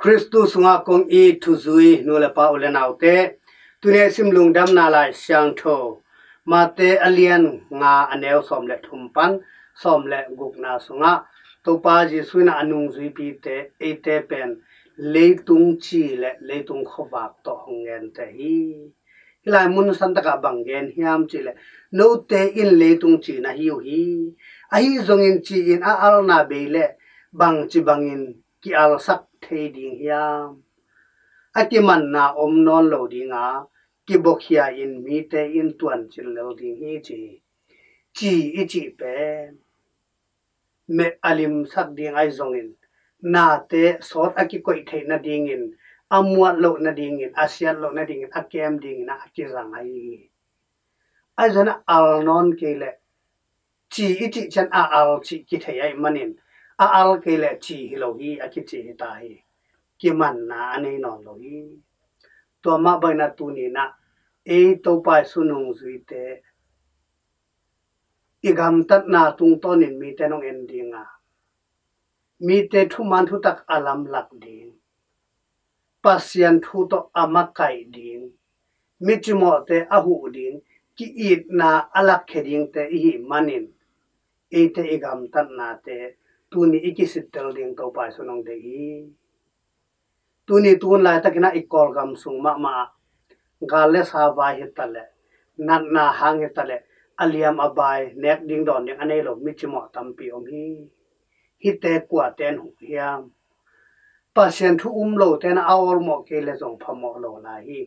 Christus nga kong I thuzui nula pa ulenaute tune simlung dam na lai siang tho mate alian nga aneu somle thumpan somle gukna sunga topa jisu na anung zui pi te ete pen leitung chi le leitung khowak to hongen te hi hilai mun santaka bangen hiam chi le no te in leitung chi na hiu hi a hi zongin chi in a al na be le bang chi bangin ki al sak thei ding hiam akiman na om non lo dinga ki bokhia in mi te in tuan chil lo ding hi chi I chi pe me alim sak ding ai zongin na te sot aki koi thei na ding in amwa lo na ding in asian lo na ding in akem ding na akirang ai zona al non kele chi chi chan a al chi ki thei ai manin a al kele chi hi lo hi aki chi hi ta hi ki man na anei non lo hi to ma bai na tu ni na e to pai sunung zui te igam tat na tung ton in mi te nong endinga mi te thu man thu tak alam lak ding pasian thu to amakai ding mi chimo te ahu ding ki it na alak kheding te hi manin e te igam tat na te tu ni ikisit tel ding to pai sunong de hi tu ni tun lai takina ikol gam sung ma gale sa vai hetale nan na hang hetale aliam abai nek ding don ding anei lo michimo tampi om hi te kwa ten hu hiam pasien thu lo ten awol mo ke le jong phamo lo la hi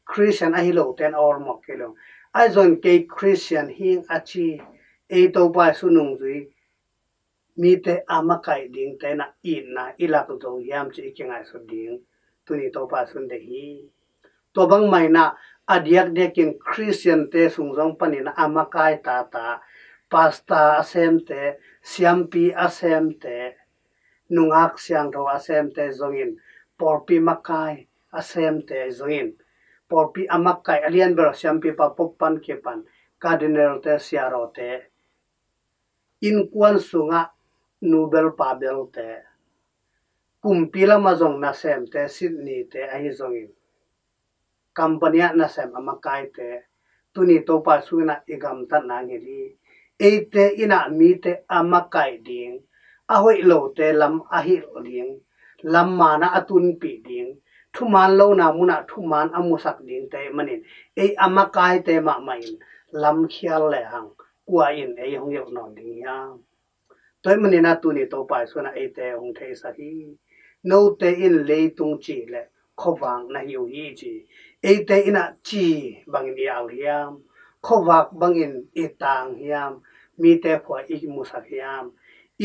christian a hi lo ten awol mo ke lo ai zon ke christian hing achi e to pa sunung zui mi te amakai ding te na in na ilak zo yam chi kingai so ding tuni to pa sun de hi to bang mai na adiak dekin christian te sungjong panina amakai ta pasta asem te siampi asem te nungak siang tho asem te zongin porpi makai asem te zongin porpi amakai alien ber siampi pa poppan kepan cardinal te siaro te in kwan sunga nobel pabel te kumpila mazong na sem te sydney te ai zongin company na sem amakai te tuni to pa suina igam ta na ngeli ete ina mi te amakai ding ahoi lo te lam ahi ding lam mana atun pi ding thuman lo na muna thuman amusak ding te manin e amakai te ma main lam khial le hang kwa in e hong yo non ding ya toy manina tuni to pa suina ete hong thei sa hi no te in leitung chi le khowang na hiu hi chi ete ina chi bangin yaw hiam khowak bangin itang hiam mi te phwa I musak hiam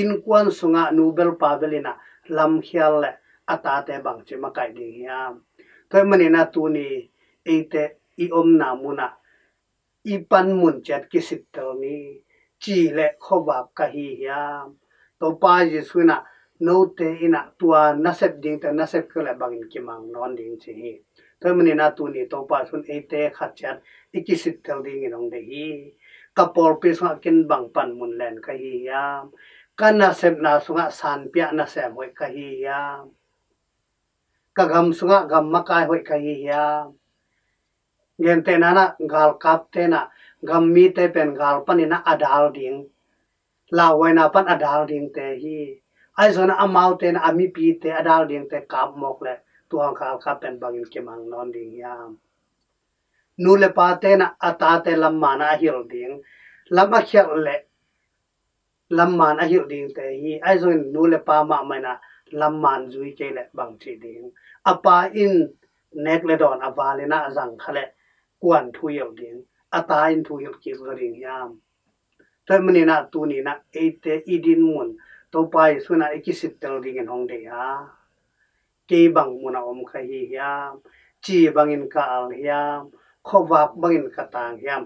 in kwan sunga nobel pabelina lam khial le ata te bang chi makai ding hiam toy manina tu ni ete I om na muna I pan mun chat ki sitel ni chi le khowak ka hi hiam to pa ji suina no te ina tua nasep ding te nasep kala bangin kimang non ding chi toy manina tu ni to pa sun ete khachat ikisit tel ding inong de hi kapor pe sunga kin bang pan mun len ka hi hiam kana sep na sunga san pia na sem hoi ka hi hiam kagam sunga gam makai hoi ka hi hiam gen te na gal kap te na gam mi te pen gal panina adal ding la waina pan adal ding te hi ai zona amau te na ami pi te adal ding te kap mok le tuang khal kap pen bangin kimang non ding hiam nu le pa te na ata te lam mana hil ding lam a khel le lam man a hil ding te hi ai zon nu le pa ma mai na lam man zui ke le bang chi ding apa in nek le don avale na azang khale kwan thu yel ding ata in thu yel ki ring yam toy mani na tu ni na ete idin mun to pai suna ikisit tel ding en hong de ha ke bang muna om kha hi yam chi bangin ka al yam khowak bangin ka tang yam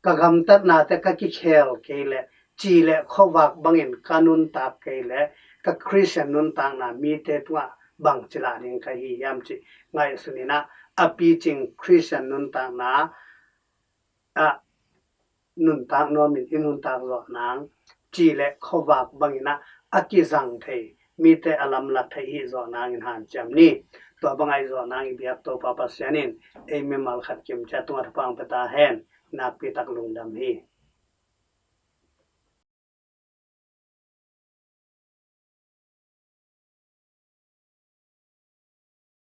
kagam tat na te ka ki khel ke le chi le khowak bangin kanun ta ke le ka christian nun tang na mi te twa bang chila ning ka hi yam chi ngai sunina api ching christian nun tang na a nun tang no min inun tang lo nang chi le khowak bangina aki zang thei มีแต่อลัมลักไทยจอนางอินหานจำนี่ตัวบางไอจอนางอิเบียกตัวปาปัสยานินเอเมมัลขัดเข็มจะตัวทพังปตาแหนนักพิทักลุงดำฮี